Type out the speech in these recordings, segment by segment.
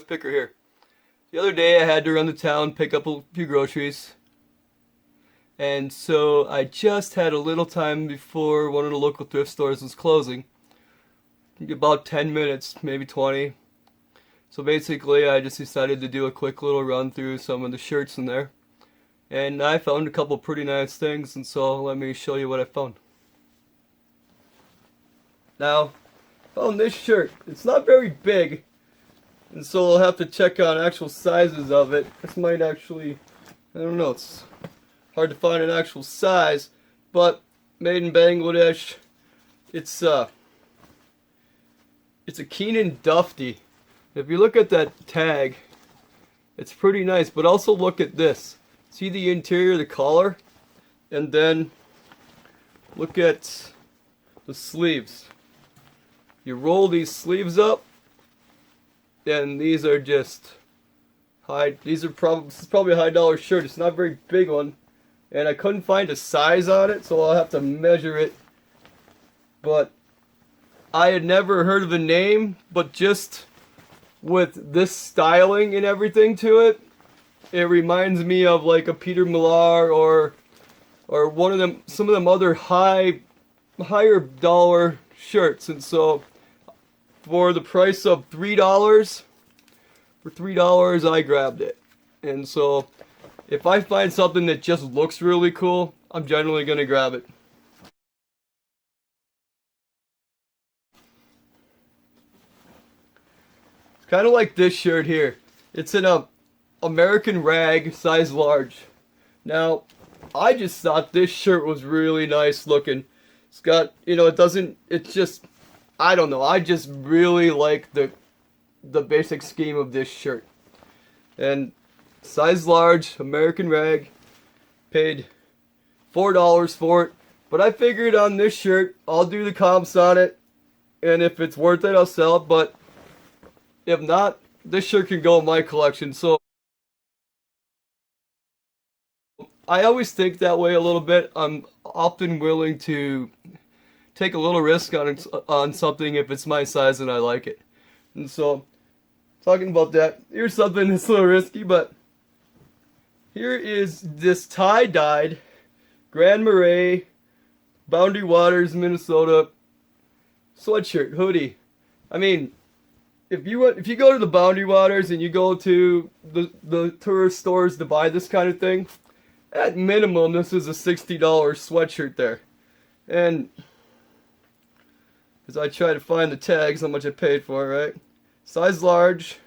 picker here. The other day I had to run to town, pick up a few groceries. And so I just had a little time before one of the local thrift stores was closing. About 10 minutes, maybe 20. So basically I just decided to do a quick little run through some of the shirts in there. And I found a couple pretty nice things, and so let me show you what I found. Now, I found this shirt. It's not very big, and so I'll have to check on actual sizes of it. This might actually, I don't know, it's hard to find an actual size, but made in Bangladesh. It's a Keanan Duffty. If you look at that tag, it's pretty nice, but also look at this. See the interior, the collar, and then look at the sleeves. You roll these sleeves up, and these are just high. This is probably a high-dollar shirt. It's not a very big one, and I couldn't find a size on it, so I'll have to measure it. But I had never heard of the name, but just with this styling and everything to it, it reminds me of like a Peter Millar or one of them, some of them other higher dollar shirts. And so for the price of $3, I grabbed it. And so if I find something that just looks really cool, I'm generally gonna grab it. It's kind of like this shirt here. It's in a American rag, size large. Now, I just thought this shirt was really nice looking. It's got, it's just, I don't know, I just really like the basic scheme of this shirt. And size large, American rag, paid $4 for it. But I figured on this shirt, I'll do the comps on it, and if it's worth it, I'll sell it. But if not, this shirt can go in my collection. So I always think that way a little bit. I'm often willing to take a little risk on something if it's my size and I like it. And so, talking about that, here's something that's a little risky, but here is this tie-dyed Grand Marais, Boundary Waters, Minnesota sweatshirt, hoodie. I mean, if you go to the Boundary Waters and you go to the tourist stores to buy this kind of thing, at minimum, this is a $60 sweatshirt there. And as I try to find the tags, how much I paid for it, right? Size large,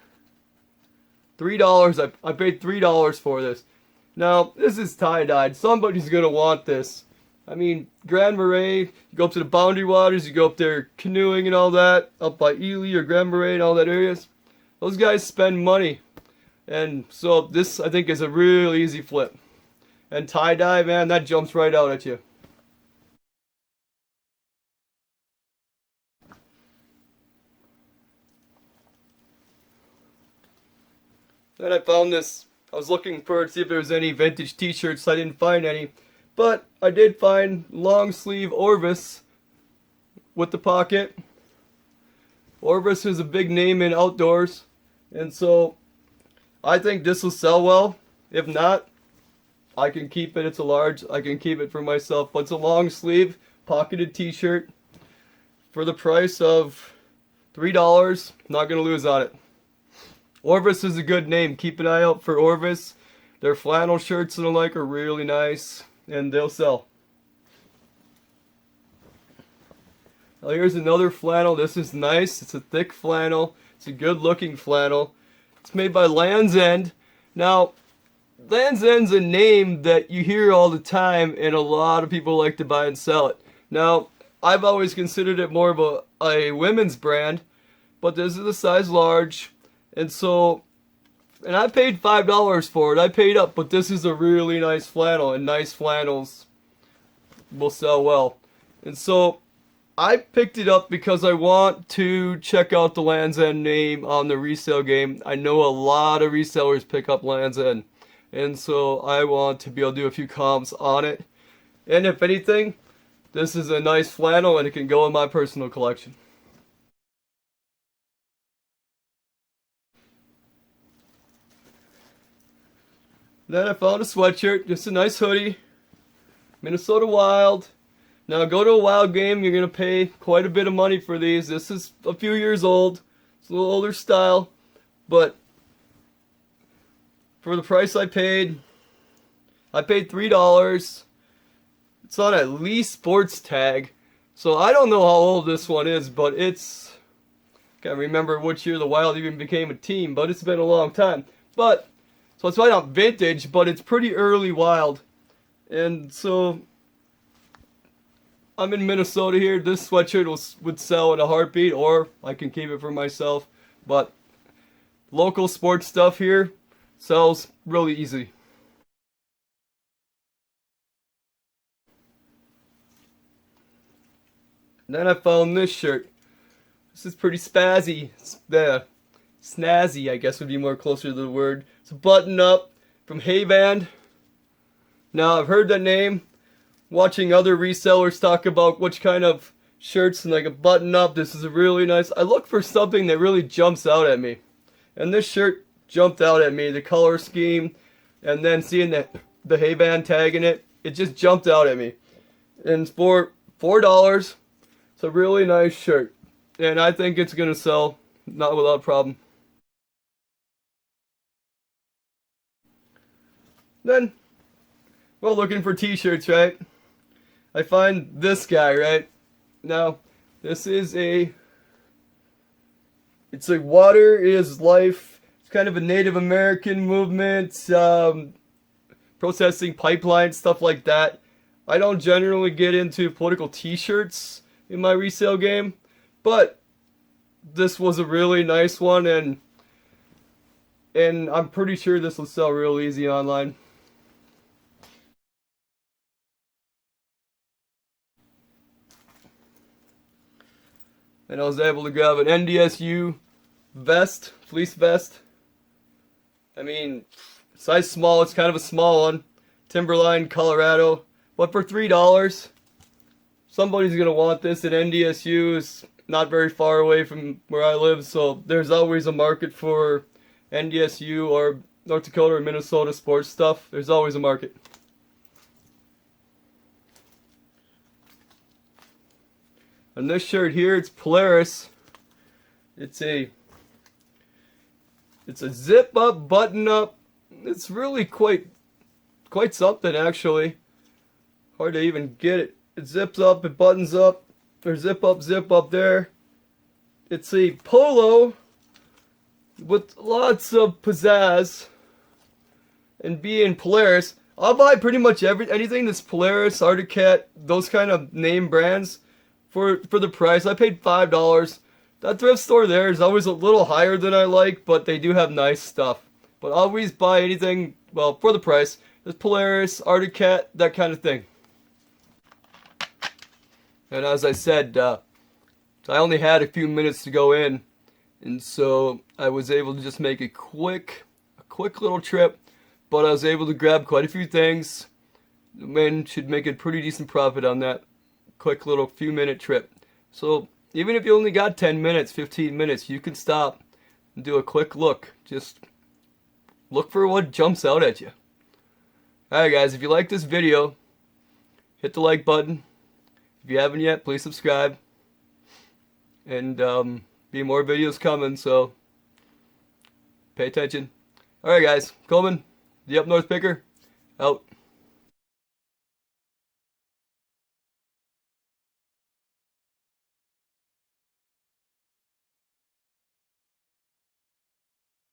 $3. I paid $3 for this. Now, this is tie-dyed. Somebody's going to want this. I mean, Grand Marais, you go up to the Boundary Waters, you go up there canoeing and all that, up by Ely or Grand Marais and all that areas. Those guys spend money. And so this, I think, is a real easy flip. And tie-dye, man, that jumps right out at you. Then I found this. I was looking to see if there was any vintage t-shirts. I didn't find any. But I did find long sleeve Orvis with the pocket. Orvis is a big name in outdoors. And so I think this will sell well. If not, I can keep it. It's a large. I can keep it for myself. But it's a long sleeve, pocketed t-shirt for the price of $3. Not going to lose on it. Orvis is a good name. Keep an eye out for Orvis. Their flannel shirts and the like are really nice, and they'll sell. Now here's another flannel. This is nice. It's a thick flannel. It's a good looking flannel. It's made by Land's End. Now, Land's End's a name that you hear all the time, and a lot of people like to buy and sell it. Now, I've always considered it more of a women's brand, but this is a size large, and so, and I paid $5 for it. I paid up, but this is a really nice flannel, and nice flannels will sell well. And so, I picked it up because I want to check out the Land's End name on the resale game. I know a lot of resellers pick up Land's End. And so I want to be able to do a few comps on it. And if anything, this is a nice flannel and it can go in my personal collection. Then I found a sweatshirt, just a nice hoodie. Minnesota Wild. Now go to a Wild game, you're going to pay quite a bit of money for these. This is a few years old. It's a little older style. But for the price I paid $3. It's on a Lee Sports tag. So I don't know how old this one is, but it's... Can't remember which year the Wild even became a team, but it's been a long time. But, so it's probably not vintage, but it's pretty early Wild. And so, I'm in Minnesota here. This sweatshirt would sell in a heartbeat, or I can keep it for myself. But, local sports stuff here sells really easy. And then I found this shirt. This is pretty spazzy. Snazzy, I guess would be more closer to the word. It's a button up from Haband. Now, I've heard that name watching other resellers talk about which kind of shirts and like a button up. This is a really nice. I look for something that really jumps out at me. And this shirt jumped out at me. The color scheme and then seeing the Haband tag in it. It just jumped out at me. And for $4, it's a really nice shirt. And I think it's going to sell, not without problem. Then, well, looking for t-shirts, right? I find this guy, right? Now, this is it's like water is life. It's kind of a Native American movement, processing pipelines, stuff like that. I don't generally get into political t-shirts in my resale game. But this was a really nice one, and I'm pretty sure this will sell real easy online. And I was able to grab an NDSU vest, fleece vest. I mean, size small, it's kind of a small one. Timberline, Colorado. But for $3, somebody's going to want this at NDSU. It's not very far away from where I live, so there's always a market for NDSU or North Dakota or Minnesota sports stuff. There's always a market. And this shirt here, it's Polaris. It's a zip up, button up. It's really quite something actually. Hard to even get it. It zips up, it buttons up, or zip up there. It's a polo with lots of pizzazz, and being Polaris, I'll buy pretty much anything that's Polaris, Arctic Cat, those kind of name brands for the price. I paid $5. That thrift store there is always a little higher than I like, but they do have nice stuff. But always buy anything, well, for the price. There's Polaris, Arctic Cat, that kind of thing. And as I said, I only had a few minutes to go in, and so I was able to just make a quick little trip, but I was able to grab quite a few things. The man should make a pretty decent profit on that quick little few minute trip. So even if you only got 10 minutes, 15 minutes, you can stop and do a quick look. Just look for what jumps out at you. Alright guys, if you like this video, hit the like button. If you haven't yet, please subscribe. And be more videos coming, so pay attention. Alright guys, Coleman, the Up North Picker, out.